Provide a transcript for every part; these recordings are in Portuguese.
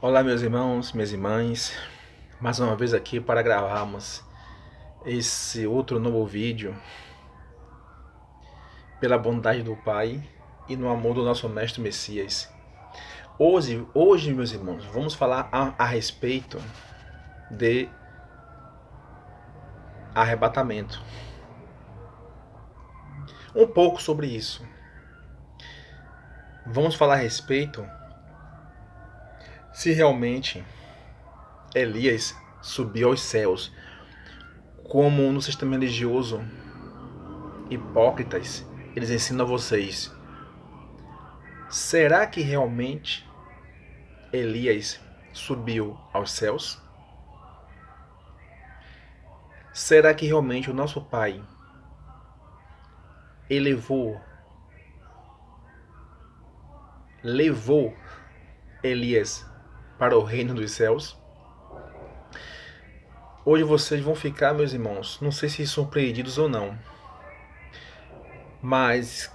Olá, meus irmãos, minhas irmãs, mais uma vez aqui para gravarmos esse outro novo vídeo, pela bondade do Pai e no amor do nosso Mestre Messias. Hoje, meus irmãos, vamos falar a respeito de arrebatamento. Um pouco sobre isso. Vamos falar a respeito se realmente Elias subiu aos céus, como no sistema religioso hipócritas eles ensinam a vocês. Será que realmente Elias subiu aos céus? Será que realmente o nosso Pai levou Elias para o reino dos céus? Hoje vocês vão ficar, meus irmãos, não sei se surpreendidos ou não, mas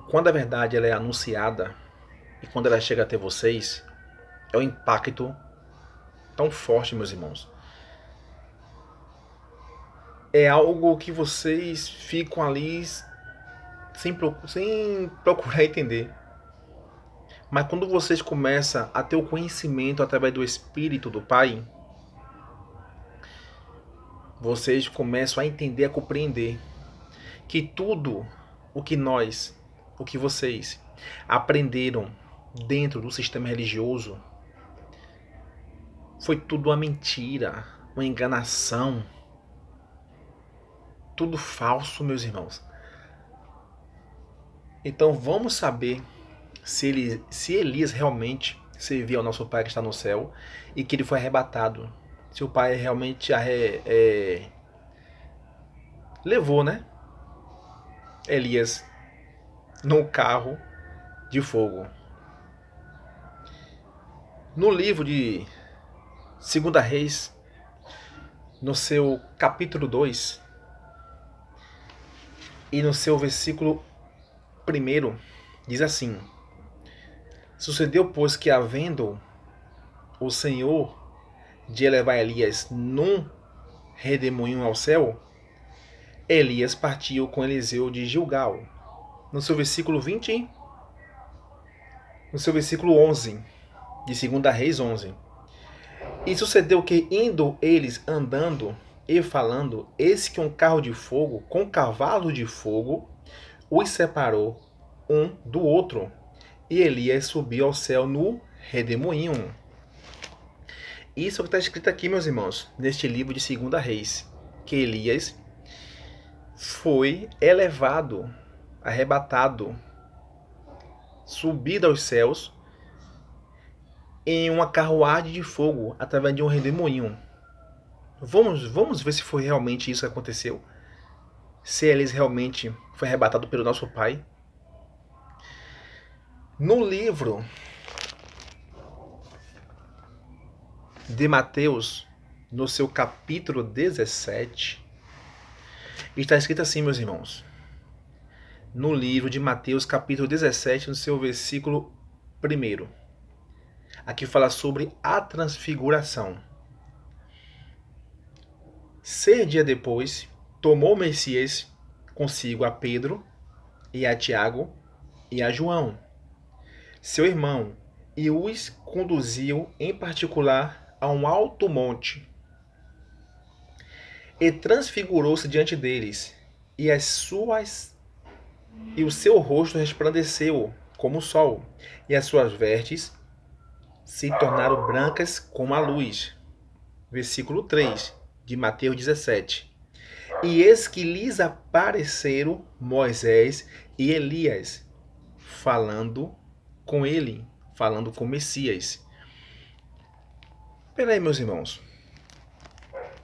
quando a verdade ela é anunciada e quando ela chega até vocês, é um impacto tão forte, meus irmãos. É algo que vocês ficam ali sem procurar entender. Mas quando vocês começam a ter o conhecimento através do Espírito do Pai, vocês começam a entender, a compreender que tudo o que vocês aprenderam dentro do sistema religioso foi tudo uma mentira, uma enganação, tudo falso, meus irmãos. Então vamos saber se Elias realmente serviu ao nosso Pai que está no céu e que ele foi arrebatado. Se o Pai realmente levou, né, Elias no carro de fogo. No livro de 2 Reis, no seu capítulo 2 e no seu versículo 1, diz assim: Sucedeu, pois, que havendo o Senhor de elevar Elias num redemoinho ao céu, Elias partiu com Eliseu de Gilgal. No seu versículo 20, no seu versículo 11, de 2 Reis 11. E sucedeu que, indo eles andando e falando, eis que um carro de fogo, com cavalo de fogo, os separou um do outro. E Elias subiu ao céu no redemoinho. Isso é o que está escrito aqui, meus irmãos, neste livro de 2 Reis. Que Elias foi elevado, arrebatado, subido aos céus em uma carruagem de fogo através de um redemoinho. Vamos ver se foi realmente isso que aconteceu. Se Elias realmente foi arrebatado pelo nosso Pai. No livro de Mateus, no seu capítulo 17, está escrito assim, meus irmãos. No livro de Mateus, capítulo 17, no seu versículo 1. Aqui fala sobre a transfiguração. 6 dias depois, tomou o Messias consigo a Pedro e a Tiago e a João, seu irmão, e os conduziu em particular a um alto monte. E transfigurou-se diante deles, e o seu rosto resplandeceu como o sol, e as suas vestes se tornaram brancas como a luz. Versículo 3 de Mateus 17. E eis que lhes apareceram Moisés e Elias, falando com ele, falando com Messias. Peraí, meus irmãos.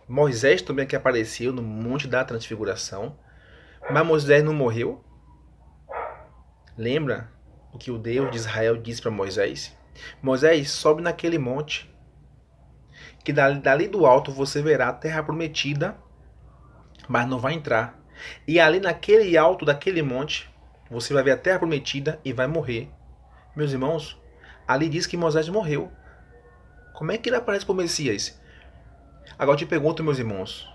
Moisés também que apareceu no Monte da Transfiguração, mas Moisés não morreu? Lembra o que o Deus de Israel disse para Moisés? Moisés, sobe naquele monte, que dali do alto você verá a terra prometida, mas não vai entrar. E ali naquele alto daquele monte, você vai ver a terra prometida e vai morrer. Meus irmãos, ali diz que Moisés morreu. Como é que ele aparece para o Messias? Agora eu te pergunto, meus irmãos,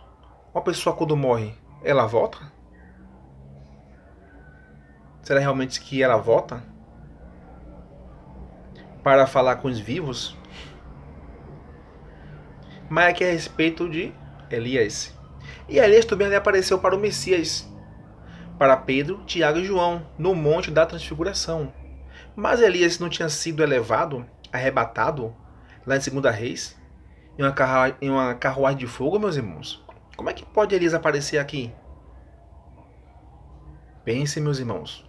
uma pessoa quando morre, ela volta? Será realmente que ela volta para falar com os vivos? Mas aqui é a respeito de Elias. E Elias também apareceu para o Messias, para Pedro, Tiago e João, no Monte da Transfiguração. Mas Elias não tinha sido elevado, arrebatado, lá em 2 Reis, em uma carruagem de fogo, meus irmãos? Como é que pode Elias aparecer aqui? Pensem, meus irmãos.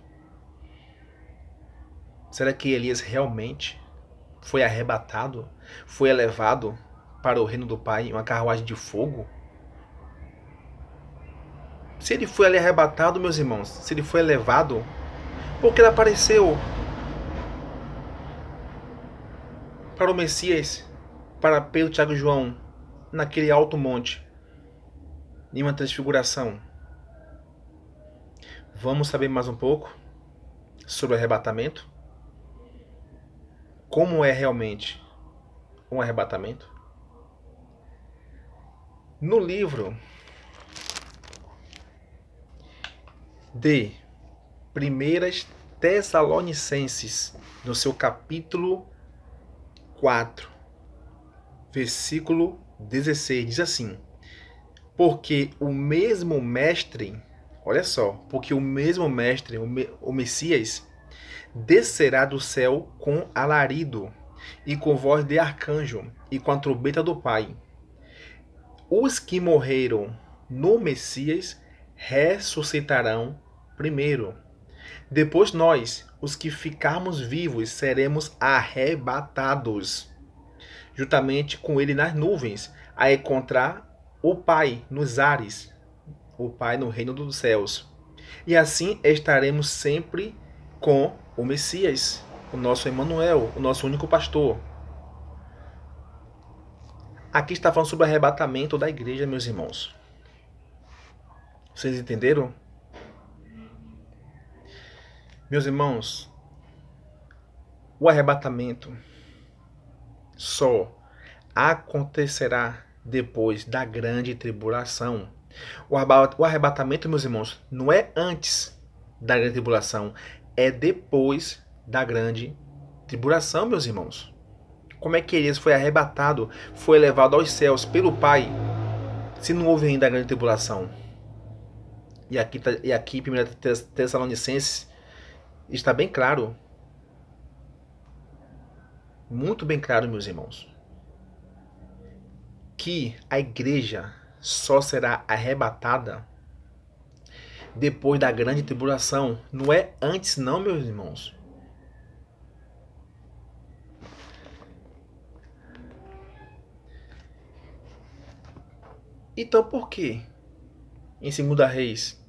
Será que Elias realmente foi arrebatado, foi elevado para o reino do Pai em uma carruagem de fogo? Se ele foi ali arrebatado, meus irmãos, se ele foi elevado, por que ele apareceu para o Messias, para Pedro, Tiago e João, naquele alto monte, em uma transfiguração? Vamos saber mais um pouco sobre o arrebatamento? Como é realmente um arrebatamento? No livro de Primeiras Tessalonicenses, no seu capítulo 4, versículo 16, diz assim: porque o mesmo mestre, olha só, porque o mesmo mestre, o Messias, descerá do céu com alarido, e com voz de arcanjo, e com a trombeta do Pai. Os que morreram no Messias ressuscitarão primeiro. Depois nós, os que ficarmos vivos, seremos arrebatados, juntamente com ele nas nuvens, a encontrar o Pai nos ares, o Pai no reino dos céus. E assim estaremos sempre com o Messias, o nosso Emmanuel, o nosso único pastor. Aqui está falando sobre o arrebatamento da igreja, meus irmãos. Vocês entenderam? Meus irmãos, o arrebatamento só acontecerá depois da grande tribulação. O arrebatamento, meus irmãos, não é antes da grande tribulação, é depois da grande tribulação, meus irmãos. Como é que Elias foi arrebatado, foi levado aos céus pelo Pai, se não houve ainda a grande tribulação? E aqui 1 Tessalonicenses, está bem claro, muito bem claro, meus irmãos, que a igreja só será arrebatada depois da grande tribulação. Não é antes não, meus irmãos. Então por que em 2 Reis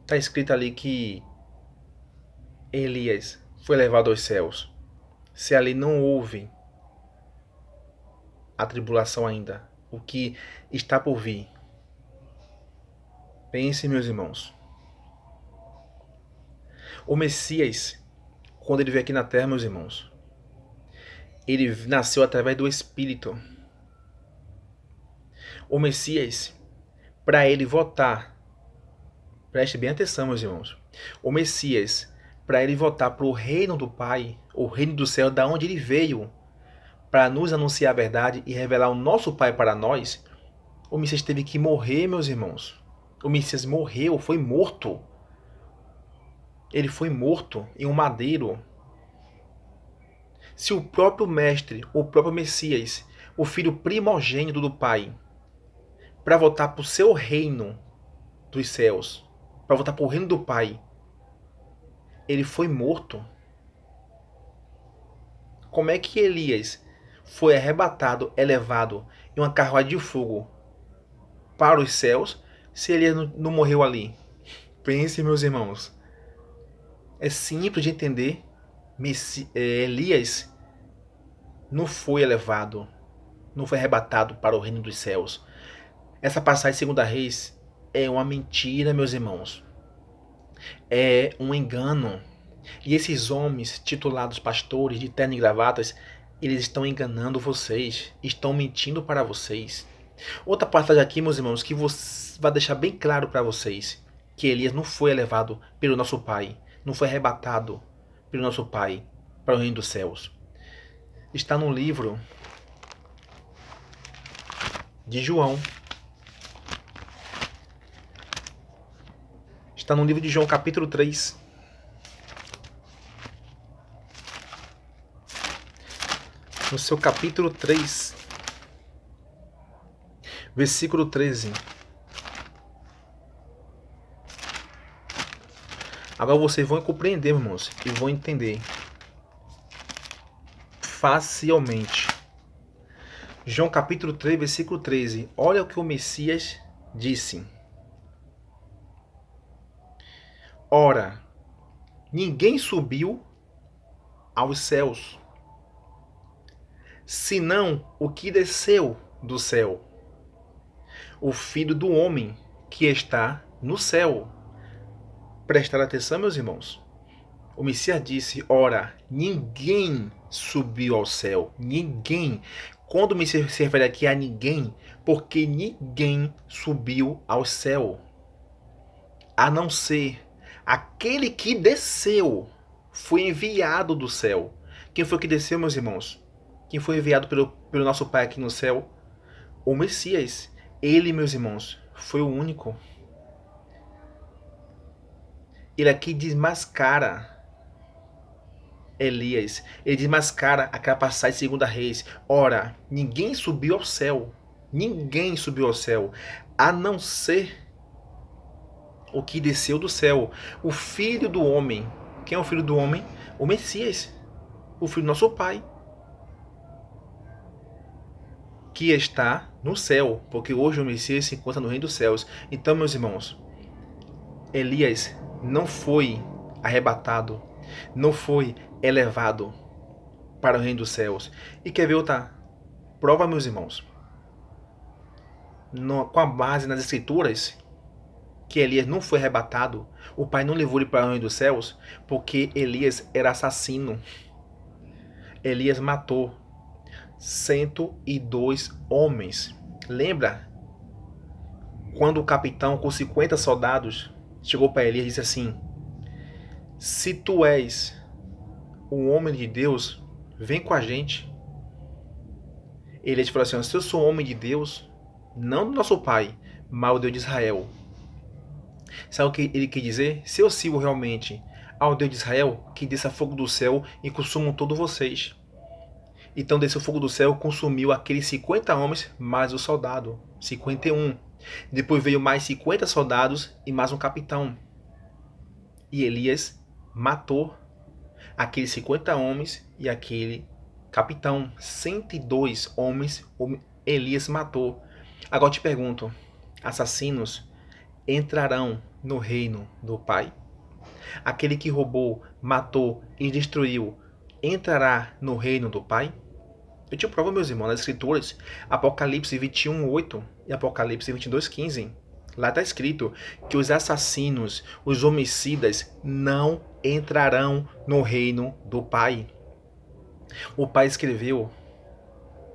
está escrito ali que Elias foi levado aos céus, se ali não houve a tribulação ainda, o que está por vir? Pense, meus irmãos. O Messias, quando ele veio aqui na terra, meus irmãos, ele nasceu através do Espírito. O Messias, para ele votar, preste bem atenção, meus irmãos, o Messias, para ele voltar para o reino do Pai, o reino do céu, da onde ele veio, para nos anunciar a verdade e revelar o nosso Pai para nós, o Messias teve que morrer, meus irmãos. O Messias morreu, foi morto. Ele foi morto em um madeiro. Se o próprio Mestre, o próprio Messias, o filho primogênito do Pai, para voltar para o seu reino dos céus, para voltar para o reino do Pai, ele foi morto, como é que Elias foi arrebatado, elevado em uma carruagem de fogo para os céus, se Elias não morreu ali? Pense, meus irmãos. É simples de entender. Elias não foi elevado, não foi arrebatado para o reino dos céus. Essa passagem de 2 Reis é uma mentira, meus irmãos. É um engano. E esses homens titulados pastores de terno e gravatas Eles estão enganando vocês, estão mentindo para vocês. Outra passagem aqui, meus irmãos, que vai deixar bem claro para vocês que Elias não foi elevado pelo nosso Pai, não foi arrebatado pelo nosso Pai para o reino dos céus. Está no livro de João. Está no livro de João, capítulo 3. No seu capítulo 3, versículo 13. Agora vocês vão compreender, irmãos, e vão entender facilmente. João capítulo 3, versículo 13. Olha o que o Messias disse. Ora, ninguém subiu aos céus, senão o que desceu do céu, o Filho do homem que está no céu. Prestar atenção, meus irmãos. O Messias disse, ora, ninguém subiu ao céu. Ninguém. Quando o Messias se refere aqui a ninguém, porque ninguém subiu ao céu, a não ser aquele que desceu, foi enviado do céu. Quem foi que desceu, meus irmãos? Quem foi enviado pelo nosso Pai aqui no céu? O Messias. Ele, meus irmãos, foi o único. Ele aqui desmascara Elias. Ele desmascara aquela passagem de 2 Reis. Ora, ninguém subiu ao céu. Ninguém subiu ao céu, a não ser o que desceu do céu. O Filho do homem. Quem é o Filho do homem? O Messias. O Filho do nosso Pai. Que está no céu. Porque hoje o Messias se encontra no reino dos céus. Então, meus irmãos, Elias não foi arrebatado, não foi elevado para o reino dos céus. E quer ver outra prova, meus irmãos? Com a base nas escrituras, que Elias não foi arrebatado, o Pai não levou ele para o reino dos céus, porque Elias era assassino. Elias matou 102 homens. Lembra? Quando o capitão com 50 soldados chegou para Elias e disse assim, se tu és o homem de Deus, vem com a gente. Elias falou assim, se eu sou homem de Deus, não do nosso pai, mas o Deus de Israel. Sabe o que ele quer dizer? Se eu sirvo realmente ao Deus de Israel, que desça fogo do céu e consumam todos vocês. Então desceu fogo do céu, consumiu aqueles 50 homens, mais o soldado, 51. Depois veio mais 50 soldados e mais um capitão. E Elias matou aqueles 50 homens e aquele capitão. 102 homens Elias matou. Agora eu te pergunto, assassinos entrarão no reino do Pai? Aquele que roubou, matou e destruiu, entrará no reino do Pai? Eu te provo, meus irmãos, nas escrituras, Apocalipse 21:8 e Apocalipse 22:15. Lá está escrito que os assassinos, os homicidas, não entrarão no reino do Pai. O Pai escreveu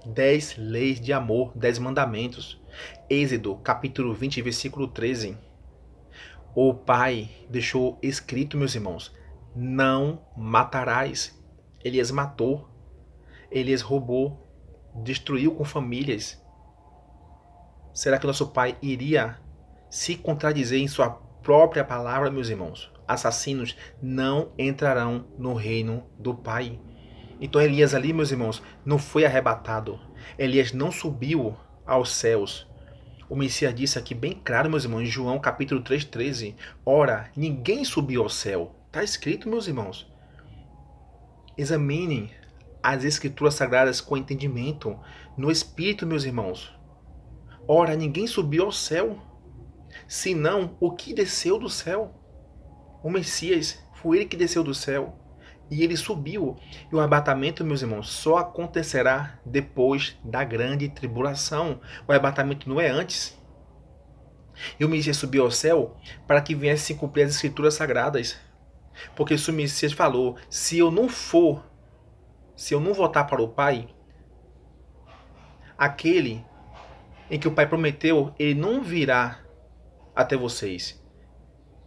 10 leis de amor, 10 mandamentos. Êxodo, capítulo 20, versículo 13. O Pai deixou escrito, meus irmãos, não matarás. Elias matou, Elias roubou, destruiu com famílias. Será que o nosso Pai iria se contradizer em sua própria palavra, meus irmãos? Assassinos não entrarão no reino do Pai. Então Elias ali, meus irmãos, não foi arrebatado. Elias não subiu aos céus. O Messias disse aqui bem claro, meus irmãos, em João capítulo 3:13. Ora, ninguém subiu ao céu. Está escrito, meus irmãos. Examinem as escrituras sagradas com entendimento, no Espírito, meus irmãos. Ora, ninguém subiu ao céu, senão o que desceu do céu. O Messias, foi ele que desceu do céu. E ele subiu. E o arrebatamento, meus irmãos, só acontecerá depois da grande tribulação. O arrebatamento não é antes. E o Messias subiu ao céu para que viesse se cumprir as escrituras sagradas. Porque se o Messias falou, se eu não for se eu não voltar para o Pai, aquele em que o Pai prometeu, ele não virá até vocês.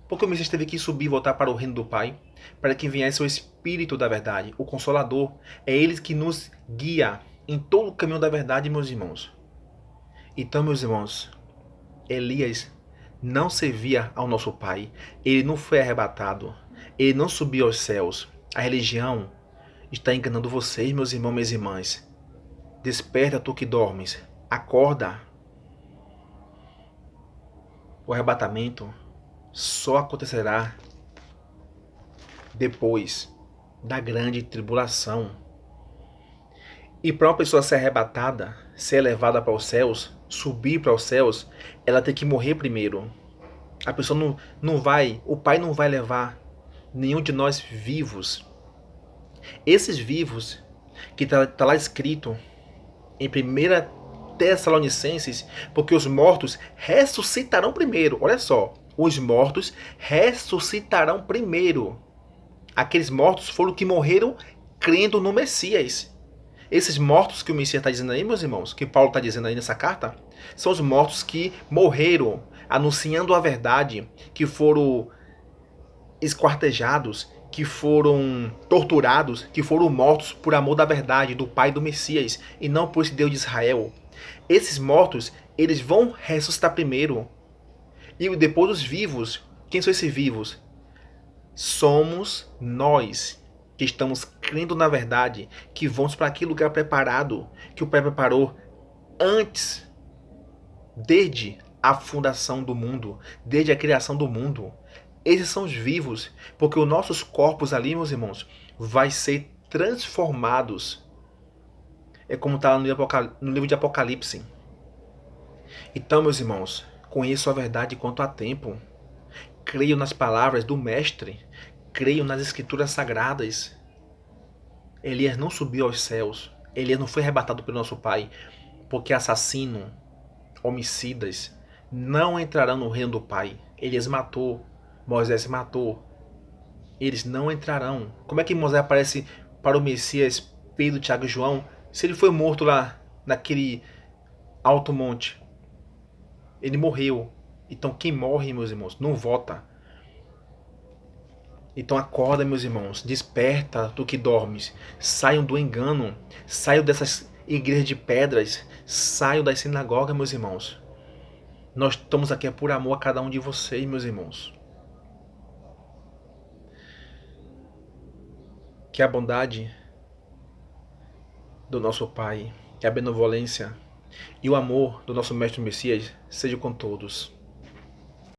Porque o Messias teve que subir e voltar para o reino do Pai, para que viesse o Espírito da verdade, o Consolador. É ele que nos guia em todo o caminho da verdade, meus irmãos. Então, meus irmãos, Elias não servia ao nosso Pai. Ele não foi arrebatado. Ele não subiu aos céus. A religião está enganando vocês, meus irmãos e minhas irmãs. Desperta, tu que dormes. Acorda. O arrebatamento só acontecerá depois da grande tribulação. E para uma pessoa ser arrebatada, ser levada para os céus, subir para os céus, ela tem que morrer primeiro. A pessoa não vai, o Pai não vai levar nenhum de nós vivos. Esses vivos, que está lá escrito em 1 Tessalonicenses, porque os mortos ressuscitarão primeiro. Olha só, os mortos ressuscitarão primeiro. Aqueles mortos foram que morreram crendo no Messias. Esses mortos que o Messias está dizendo aí, meus irmãos, que Paulo está dizendo aí nessa carta, são os mortos que morreram anunciando a verdade, que foram esquartejados, que foram torturados, que foram mortos por amor da verdade, do Pai do Messias, e não por esse Deus de Israel. Esses mortos, eles vão ressuscitar primeiro. E depois os vivos. Quem são esses vivos? Somos nós, que estamos crendo na verdade, que vamos para aquele lugar preparado, que o Pai preparou antes, desde a fundação do mundo, desde a criação do mundo. Esses são os vivos, porque os nossos corpos ali, meus irmãos, vai ser transformados. É como está no livro de Apocalipse. Então, meus irmãos, conheço a verdade quanto a tempo. Creio nas palavras do Mestre. Creio nas Escrituras Sagradas. Elias não subiu aos céus. Elias não foi arrebatado pelo nosso Pai. Porque assassino, homicidas, não entrarão no reino do Pai. Elias matou. Moisés matou. Eles não entrarão. Como é que Moisés aparece para o Messias, Pedro, Tiago e João, se ele foi morto lá naquele alto monte? Ele morreu. Então quem morre, meus irmãos, não volta. Então acorda, meus irmãos. Desperta, tu que dormes. Saiam do engano. Saiam dessas igrejas de pedras. Saiam das sinagogas, meus irmãos. Nós estamos aqui por amor a cada um de vocês, meus irmãos. Que a bondade do nosso Pai, que a benevolência e o amor do nosso Mestre Messias seja com todos.